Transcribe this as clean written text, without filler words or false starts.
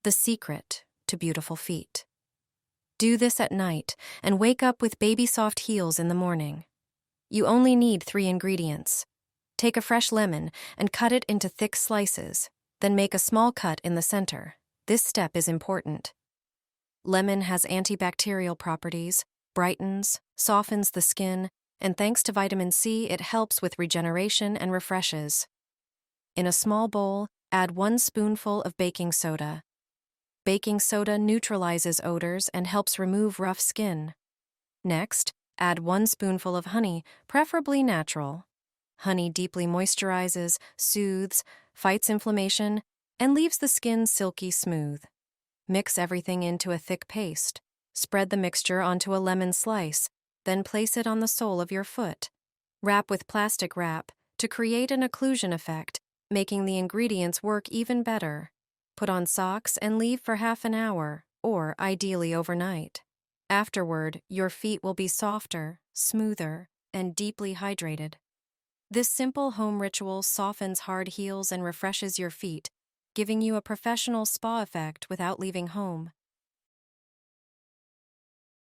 The secret to beautiful feet. Do this at night and wake up with baby soft heels in the morning. You only need 3 ingredients. Take a fresh lemon and cut it into thick slices, then make a small cut in the center. This step is important. Lemon has antibacterial properties, brightens, softens the skin, and thanks to vitamin C, it helps with regeneration and refreshes. In a small bowl, add 1 spoonful of baking soda. Baking soda neutralizes odors and helps remove rough skin. Next, add 1 spoonful of honey, preferably natural. Honey deeply moisturizes, soothes, fights inflammation, and leaves the skin silky smooth. Mix everything into a thick paste. Spread the mixture onto a lemon slice, then place it on the sole of your foot. Wrap with plastic wrap to create an occlusion effect, making the ingredients work even better. Put on socks and leave for half an hour, or ideally overnight. Afterward, your feet will be softer, smoother, and deeply hydrated. This simple home ritual softens hard heels and refreshes your feet, giving you a professional spa effect without leaving home.